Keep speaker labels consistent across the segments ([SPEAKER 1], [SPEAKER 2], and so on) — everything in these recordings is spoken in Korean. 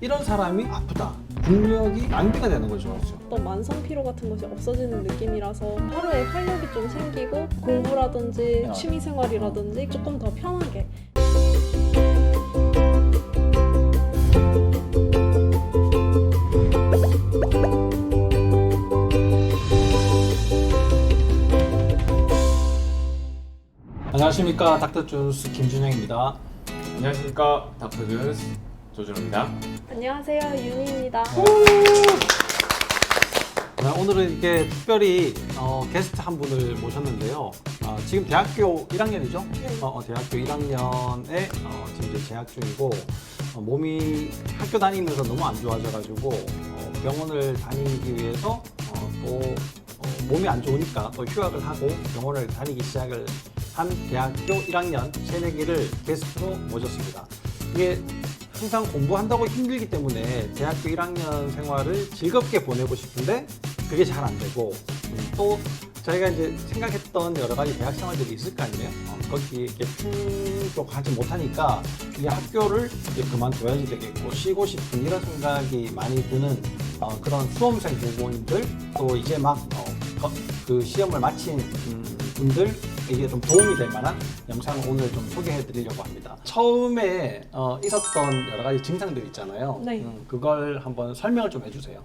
[SPEAKER 1] 이런 사람이 아프다. 국력이 낭비가 되는 거죠.
[SPEAKER 2] 어떤 만성 피로 같은 것이 없어지는 느낌이라서 하루에 활력이 좀 생기고 공부라든지 취미 생활이라든지 조금 더 편하게.
[SPEAKER 1] 안녕하십니까, 닥터준스 김준영입니다.
[SPEAKER 3] 안녕하십니까, 닥터준스 조준호입니다.
[SPEAKER 2] 안녕하세요, 윤희입니다.
[SPEAKER 1] 오늘은 이렇게 특별히 게스트 한 분을 모셨는데요. 지금 대학교 1학년이죠?
[SPEAKER 2] 네.
[SPEAKER 1] 대학교 1학년에 지금 이제 재학 중이고 몸이 학교 다니면서 너무 안 좋아져가지고 병원을 다니기 위해서 또 몸이 안 좋으니까 또 휴학을 하고 병원을 다니기 시작을 한 대학교 1학년 새내기를 게스트로 모셨습니다. 이게 항상 공부한다고 힘들기 때문에 대학교 1학년 생활을 즐겁게 보내고 싶은데 그게 잘 안 되고 또 저희가 이제 생각했던 여러 가지 대학 생활들이 있을 거 아니에요. 거기 이렇게 충족하지 못하니까 이 학교를 이제 그만둬야지 되겠고 쉬고 싶은 이런 생각이 많이 드는 그런 수험생 부모님들 또 이제 막 그 시험을 마친 분들 이게 좀 도움이 될 만한 영상을 오늘 좀 소개해 드리려고 합니다. 처음에 있었던 여러 가지 증상들 있잖아요.
[SPEAKER 2] 네.
[SPEAKER 1] 그걸 한번 설명을 좀 해주세요.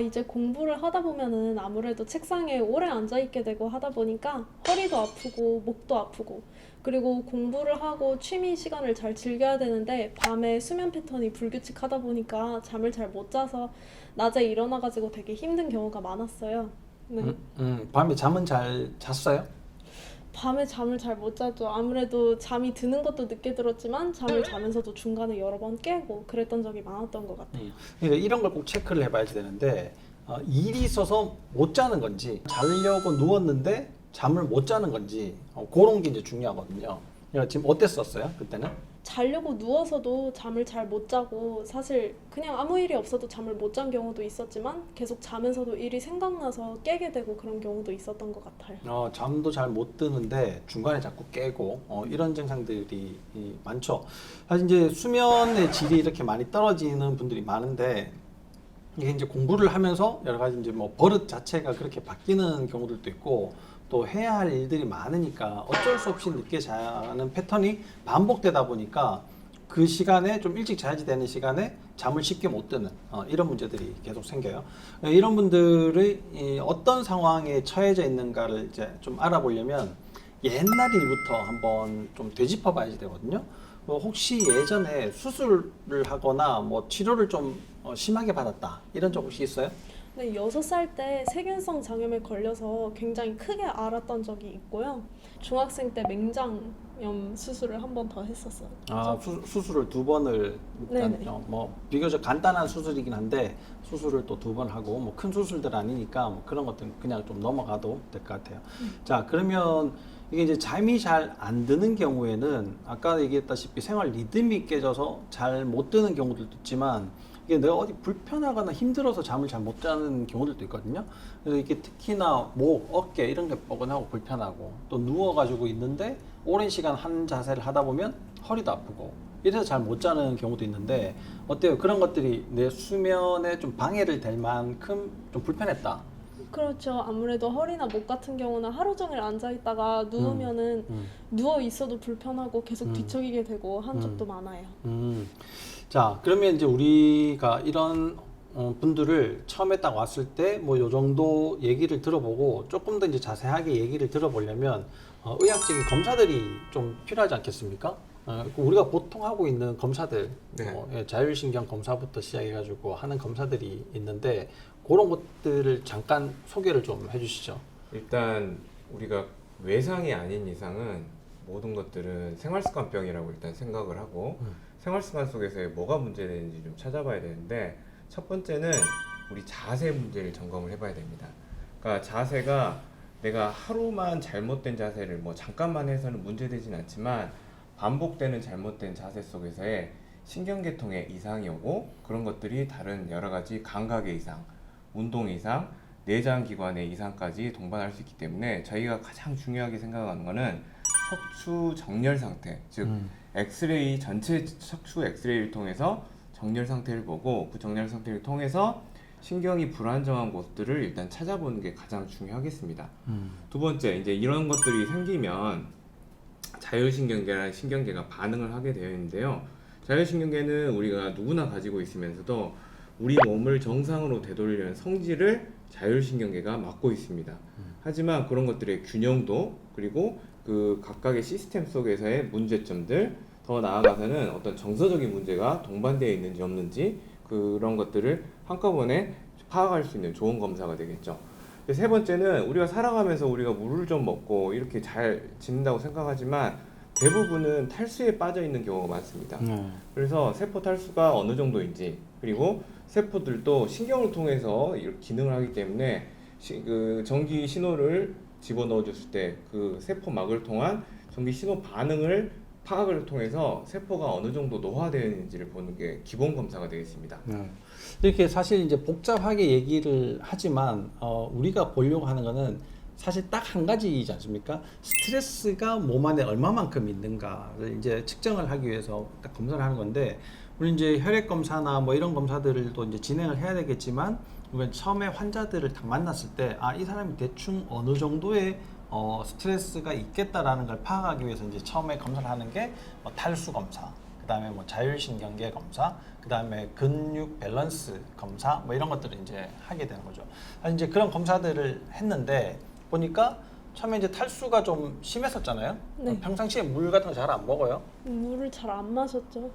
[SPEAKER 2] 이제 공부를 하다 보면은 아무래도 책상에 오래 앉아 있게 되고 하다 보니까 허리도 아프고 목도 아프고 그리고 공부를 하고 취미 시간을 잘 즐겨야 되는데 밤에 수면 패턴이 불규칙하다 보니까 잠을 잘 못 자서 낮에 일어나가지고 되게 힘든 경우가 많았어요. 네.
[SPEAKER 1] 밤에 잠은 잘 잤어요?
[SPEAKER 2] 밤에 잠을 잘 못 자죠. 아무래도 잠이 드는 것도 늦게 들었지만 잠을 자면서도 중간에 여러 번 깨고 그랬던 적이 많았던 것 같아요.
[SPEAKER 1] 그러니까 이런 걸 꼭 체크를 해봐야지 되는데 일이 있어서 못 자는 건지 자려고 누웠는데 잠을 못 자는 건지 그런 게 이제 중요하거든요. 그러니까 지금 어땠었어요 그때는?
[SPEAKER 2] 자려고 누워서도 잠을 잘 못 자고 사실 그냥 아무 일이 없어도 잠을 못 잔 경우도 있었지만 계속 자면서도 일이 생각나서 깨게 되고 그런 경우도 있었던 것 같아요.
[SPEAKER 1] 잠도 잘 못 드는데 중간에 자꾸 깨고 이런 증상들이 많죠. 사실 이제 수면의 질이 이렇게 많이 떨어지는 분들이 많은데 이게 이제 공부를 하면서 여러 가지 이제 뭐 버릇 자체가 그렇게 바뀌는 경우들도 있고 또 해야 할 일들이 많으니까 어쩔 수 없이 늦게 자는 패턴이 반복되다 보니까 그 시간에 좀 일찍 자야지 되는 시간에 잠을 쉽게 못 드는 이런 문제들이 계속 생겨요. 이런 분들의 어떤 상황에 처해져 있는가를 이제 좀 알아보려면 옛날 일부터 한번 좀 되짚어 봐야지 되거든요. 혹시 예전에 수술을 하거나 뭐 치료를 좀 심하게 받았다 이런 적 혹시 있어요?
[SPEAKER 2] 네, 6살 때 세균성 장염에 걸려서 굉장히 크게 앓았던 적이 있고요. 중학생 때 맹장염 수술을 한 번 더 했었어요.
[SPEAKER 1] 수술을 2번을 일단
[SPEAKER 2] 네네.
[SPEAKER 1] 뭐 비교적 간단한 수술이긴 한데 수술을 또 2번 하고 뭐 큰 수술들 아니니까 뭐 그런 것들은 그냥 좀 넘어가도 될 것 같아요. 자, 그러면 이게 이제 잠이 잘 안 드는 경우에는 아까 얘기했다시피 생활 리듬이 깨져서 잘 못 드는 경우들도 있지만 이게 내가 어디 불편하거나 힘들어서 잠을 잘 못 자는 경우들도 있거든요. 그래서 이게 특히나 목, 어깨 이런 게 뻐근하고 불편하고 또 누워가지고 있는데 오랜 시간 한 자세를 하다 보면 허리도 아프고 이래서 잘 못 자는 경우도 있는데 어때요? 그런 것들이 내 수면에 좀 방해를 될 만큼 좀 불편했다.
[SPEAKER 2] 그렇죠. 아무래도 허리나 목 같은 경우는 하루 종일 앉아 있다가 누우면은 누워 있어도 불편하고 계속 뒤척이게 되고 한 적도 많아요.
[SPEAKER 1] 자, 그러면 이제 우리가 이런 분들을 처음에 딱 왔을 때 뭐 요 정도 얘기를 들어보고 조금 더 이제 자세하게 얘기를 들어보려면 의학적인 검사들이 좀 필요하지 않겠습니까? 우리가 보통 하고 있는 검사들,
[SPEAKER 3] 네.
[SPEAKER 1] 자율신경 검사부터 시작해가지고 하는 검사들이 있는데 그런 것들을 잠깐 소개를 좀 해주시죠.
[SPEAKER 3] 일단 우리가 외상이 아닌 이상은 모든 것들은 생활습관병이라고 일단 생각을 하고 생활습관 속에서 뭐가 문제되는지 좀 찾아봐야 되는데 첫 번째는 우리 자세 문제를 점검을 해봐야 됩니다. 그러니까 자세가 내가 하루만 잘못된 자세를 뭐 잠깐만 해서는 문제되진 않지만 반복되는 잘못된 자세 속에서의 신경계통에 이상이 오고 그런 것들이 다른 여러 가지 감각의 이상, 운동 이상, 내장기관의 이상까지 동반할 수 있기 때문에 저희가 가장 중요하게 생각하는 것은 척추 정렬 상태, 즉 엑스레이 전체 척추 엑스레이를 통해서 정렬 상태를 보고 그 정렬 상태를 통해서 신경이 불안정한 곳들을 일단 찾아보는 게 가장 중요하겠습니다. 두 번째, 이제 이런 것들이 생기면 자율신경계라는 신경계가 반응을 하게 되어 있는데요. 자율신경계는 우리가 누구나 가지고 있으면서도 우리 몸을 정상으로 되돌리는 성질을 자율신경계가 맡고 있습니다. 하지만 그런 것들의 균형도 그리고 그 각각의 시스템 속에서의 문제점들, 더 나아가서는 어떤 정서적인 문제가 동반되어 있는지 없는지 그런 것들을 한꺼번에 파악할 수 있는 좋은 검사가 되겠죠. 세 번째는 우리가 살아가면서 우리가 물을 좀 먹고 이렇게 잘 지낸다고 생각하지만 대부분은 탈수에 빠져 있는 경우가 많습니다. 그래서 세포 탈수가 어느 정도인지, 그리고 세포들도 신경을 통해서 이렇게 기능을 하기 때문에 그 전기 신호를 집어넣어 줬을 때 그 세포막을 통한 전기 신호 반응을 파악을 통해서 세포가 어느 정도 노화되어 있는지를 보는 게 기본 검사가 되겠습니다.
[SPEAKER 1] 이렇게 사실 이제 복잡하게 얘기를 하지만 우리가 보려고 하는 거는 사실 딱 한 가지이지 않습니까? 스트레스가 몸 안에 얼마만큼 있는가를 이제 측정을 하기 위해서 딱 검사를 하는 건데, 우리 이제 혈액 검사나 뭐 이런 검사들도 이제 진행을 해야 되겠지만, 우리가 처음에 환자들을 딱 만났을 때 이 사람이 대충 어느 정도의 스트레스가 있겠다라는 걸 파악하기 위해서 이제 처음에 검사를 하는 게 뭐 탈수 검사, 그 다음에 뭐 자율신경계 검사, 그 다음에 근육 밸런스 검사, 뭐 이런 것들을 이제 하게 되는 거죠. 이제 그런 검사들을 했는데 보니까 처음에 이제 탈수가 좀 심했었잖아요.
[SPEAKER 2] 네.
[SPEAKER 1] 평상시에 물 같은 거 잘 안 먹어요?
[SPEAKER 2] 물을 잘 안 마셨죠.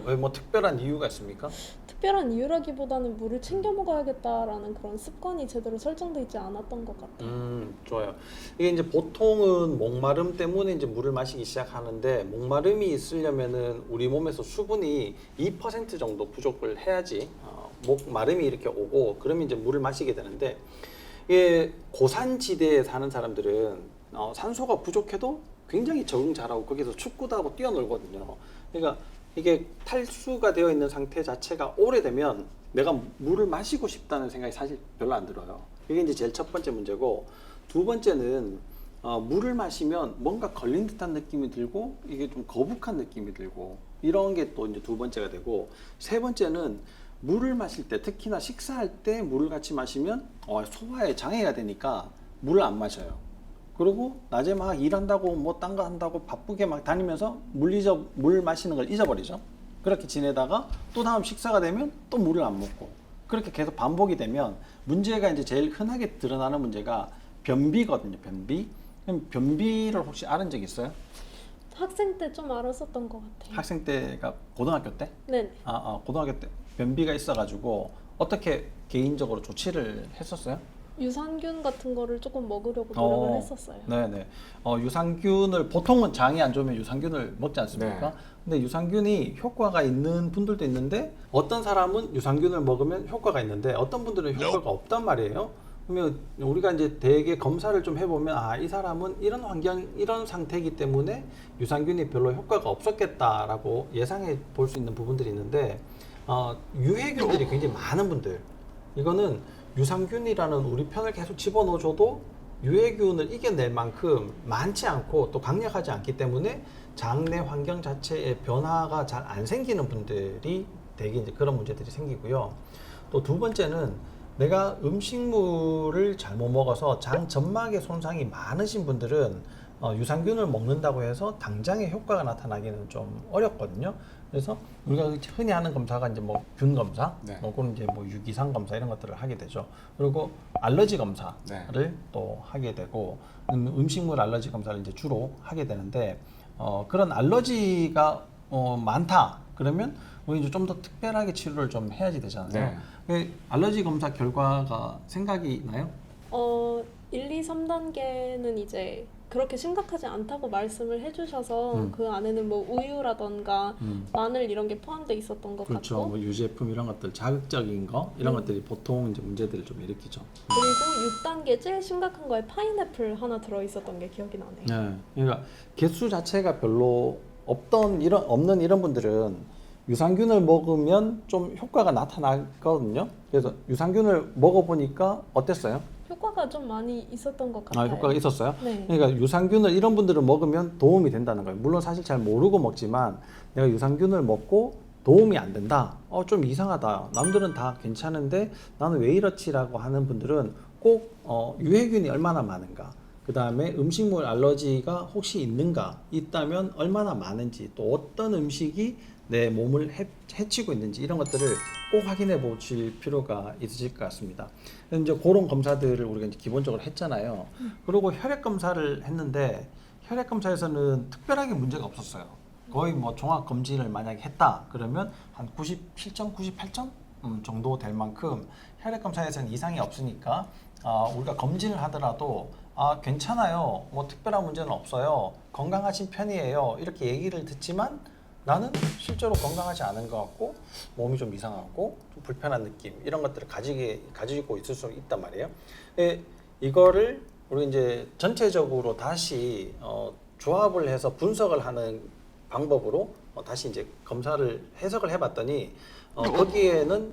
[SPEAKER 1] 왜 뭐 특별한 이유가 있습니까?
[SPEAKER 2] 특별한 이유라기보다는 물을 챙겨 먹어야겠다라는 그런 습관이 제대로 설정돼 있지 않았던 것 같아요.
[SPEAKER 1] 좋아요. 이게 이제 보통은 목마름 때문에 이제 물을 마시기 시작하는데, 목마름이 있으려면은 우리 몸에서 수분이 2% 정도 부족을 해야지 목마름이 이렇게 오고, 그러면 이제 물을 마시게 되는데, 이게 고산지대에 사는 사람들은 산소가 부족해도 굉장히 적응 잘하고 거기서 축구도 하고 뛰어놀거든요. 그러니까 이게 탈수가 되어 있는 상태 자체가 오래되면 내가 물을 마시고 싶다는 생각이 사실 별로 안 들어요. 이게 이제 제일 첫 번째 문제고, 두 번째는 물을 마시면 뭔가 걸린 듯한 느낌이 들고 이게 좀 거북한 느낌이 들고 이런 게 또 이제 두 번째가 되고, 세 번째는 물을 마실 때, 특히나 식사할 때 물을 같이 마시면 소화에 장애가 되니까 물을 안 마셔요. 그리고 낮에 막 일한다고 뭐 딴 거 한다고 바쁘게 막 다니면서 물 마시는 걸 잊어버리죠. 그렇게 지내다가 또 다음 식사가 되면 또 물을 안 먹고, 그렇게 계속 반복이 되면 문제가 이제 제일 흔하게 드러나는 문제가 변비거든요. 변비. 그럼 변비를 혹시 앓은 적 있어요?
[SPEAKER 2] 학생 때 좀 알았었던 것 같아요.
[SPEAKER 1] 학생 때가 고등학교 때?
[SPEAKER 2] 네네.
[SPEAKER 1] 고등학교 때 변비가 있어가지고 어떻게 개인적으로 조치를 했었어요?
[SPEAKER 2] 유산균 같은 거를 조금 먹으려고 노력을 했었어요.
[SPEAKER 1] 네네. 유산균을 보통은 장이 안 좋으면 유산균을 먹지 않습니까?
[SPEAKER 3] 네.
[SPEAKER 1] 근데 유산균이 효과가 있는 분들도 있는데, 어떤 사람은 유산균을 먹으면 효과가 있는데 어떤 분들은 효과가 없단 말이에요. 그러면 우리가 이제 대개 검사를 좀 해보면 이 사람은 이런 환경, 이런 상태이기 때문에 유산균이 별로 효과가 없었겠다라고 예상해 볼 수 있는 부분들이 있는데, 유해균들이 굉장히 많은 분들, 이거는 유산균이라는 우리 편을 계속 집어넣어줘도 유해균을 이겨낼 만큼 많지 않고 또 강력하지 않기 때문에 장내 환경 자체의 변화가 잘 안 생기는 분들이 되게 이제 그런 문제들이 생기고요. 또 두 번째는 내가 음식물을 잘못 먹어서 장 점막에 손상이 많으신 분들은 유산균을 먹는다고 해서 당장의 효과가 나타나기는 좀 어렵거든요. 그래서 우리가 흔히 하는 검사가 이제 뭐 균 검사,
[SPEAKER 3] 네.
[SPEAKER 1] 그런 이제 뭐 유기산 검사 이런 것들을 하게 되죠. 그리고 알러지 검사를
[SPEAKER 3] 네.
[SPEAKER 1] 또 하게 되고, 음식물 알러지 검사를 이제 주로 하게 되는데, 그런 알러지가 많다 그러면 우리 이제 좀 더 특별하게 치료를 좀 해야지 되잖아요. 그 알러지 검사 결과가 생각이 나요?
[SPEAKER 2] 1, 2, 3단계는 이제 그렇게 심각하지 않다고 말씀을 해주셔서 그 안에는 뭐 우유라던가 마늘 이런 게 포함돼 있었던 것
[SPEAKER 1] 그렇죠.
[SPEAKER 2] 같고,
[SPEAKER 1] 뭐 유제품 이런 것들, 자극적인 거 이런 것들이 보통 이제 문제들을 좀 일으키죠.
[SPEAKER 2] 그리고 6단계 제일 심각한 거에 파인애플 하나 들어 있었던 게 기억이 나네요.
[SPEAKER 1] 네, 그러니까 개수 자체가 별로 없는 이런 분들은 유산균을 먹으면 좀 효과가 나타나거든요. 그래서 유산균을 먹어보니까 어땠어요?
[SPEAKER 2] 효과가 좀 많이 있었던 것 같아요.
[SPEAKER 1] 효과가 있었어요?
[SPEAKER 2] 네.
[SPEAKER 1] 그러니까 유산균을 이런 분들은 먹으면 도움이 된다는 거예요. 물론 사실 잘 모르고 먹지만 내가 유산균을 먹고 도움이 안 된다. 좀 이상하다. 남들은 다 괜찮은데 나는 왜 이렇지라고 하는 분들은 꼭 유해균이 얼마나 많은가, 그 다음에 음식물 알러지가 혹시 있는가, 있다면 얼마나 많은지, 또 어떤 음식이 내 몸을 해치고 있는지 이런 것들을 꼭 확인해 보실 필요가 있으실 것 같습니다. 이제 그런 검사들을 우리가 이제 기본적으로 했잖아요. 그리고 혈액 검사를 했는데 혈액 검사에서는 특별하게 문제가 없었어요. 거의 뭐 종합 검진을 만약에 했다 그러면 한 97점, 98점 정도 될 만큼 혈액 검사에서는 이상이 없으니까 우리가 검진을 하더라도 괜찮아요, 뭐 특별한 문제는 없어요, 건강하신 편이에요 이렇게 얘기를 듣지만 나는 실제로 건강하지 않은 것 같고 몸이 좀 이상하고 좀 불편한 느낌 이런 것들을 가지고 있을 수 있단 말이에요. 이거를 우리 이제 전체적으로 다시 조합을 해서 분석을 하는 방법으로 다시 이제 검사를 해석을 해봤더니 거기에는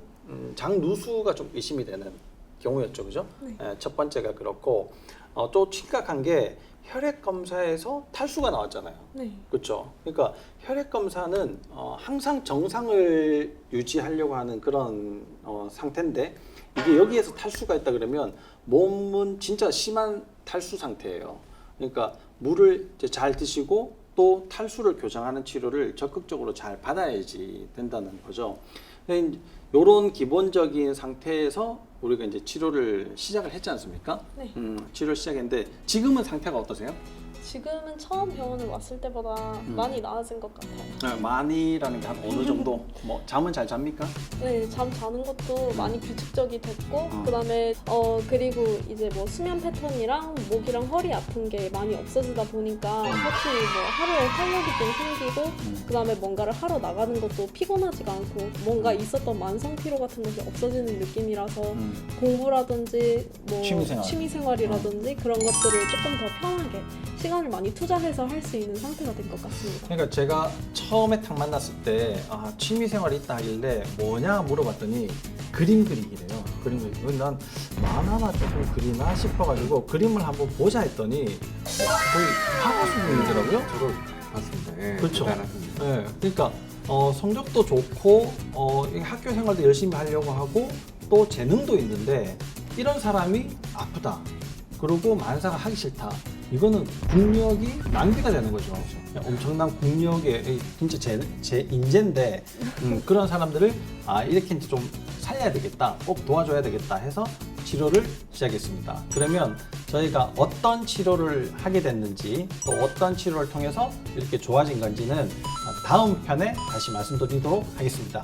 [SPEAKER 1] 장누수가 좀 의심이 되는 경우였죠, 그죠?
[SPEAKER 2] 네.
[SPEAKER 1] 첫 번째가 그렇고 또 심각한 게 혈액 검사에서 탈수가 나왔잖아요.
[SPEAKER 2] 네.
[SPEAKER 1] 그렇죠. 그러니까 혈액 검사는 항상 정상을 유지하려고 하는 그런 상태인데 이게 여기에서 탈수가 있다 그러면 몸은 진짜 심한 탈수 상태예요. 그러니까 물을 이제 잘 드시고 또 탈수를 교정하는 치료를 적극적으로 잘 받아야지 된다는 거죠. 이런 기본적인 상태에서 우리가 이제 치료를 시작을 했지 않습니까?
[SPEAKER 2] 네.
[SPEAKER 1] 치료를 시작했는데 지금은 상태가 어떠세요?
[SPEAKER 2] 지금은 처음 병원을 왔을 때보다 많이 나아진 것 같아요.
[SPEAKER 1] 많이라는 게 한 어느 정도? 뭐 잠은 잘 잡니까?
[SPEAKER 2] 네, 잠 자는 것도 많이 규칙적이 됐고, 그다음에 그리고 이제 뭐 수면 패턴이랑 목이랑 허리 아픈 게 많이 없어지다 보니까 확실히 뭐 하루에 활력이 좀 생기고, 그다음에 뭔가를 하러 나가는 것도 피곤하지가 않고 뭔가 있었던 만성 피로 같은 것이 없어지는 느낌이라서 공부라든지 뭐 취미생활이라든지 그런 것들을 조금 더 편하게 시간을 많이 투자해서 할 수 있는 상태가 된 것 같습니다.
[SPEAKER 1] 그러니까 제가 처음에 딱 만났을 때 취미생활이 있다 하길래 뭐냐 물어봤더니 그림 그리기래요. 그림 그리기. 난 만화나 조금 그리나 싶어가지고 그림을 한번 보자 했더니 거의 화가 수준이더라고요.
[SPEAKER 3] 저도 봤습니다. 예,
[SPEAKER 1] 그렇죠.
[SPEAKER 3] 대단하십니다.
[SPEAKER 1] 네, 그러니까 성적도 좋고 학교 생활도 열심히 하려고 하고 또 재능도 있는데 이런 사람이 아프다. 그리고 만사가 하기 싫다. 이거는 국력이 낭비가 되는 거죠. 엄청난 국력의 진짜 제 인재인데 그런 사람들을 이렇게 이제 좀 살려야 되겠다, 꼭 도와줘야 되겠다 해서 치료를 시작했습니다. 그러면 저희가 어떤 치료를 하게 됐는지 또 어떤 치료를 통해서 이렇게 좋아진 건지는 다음 편에 다시 말씀드리도록 하겠습니다.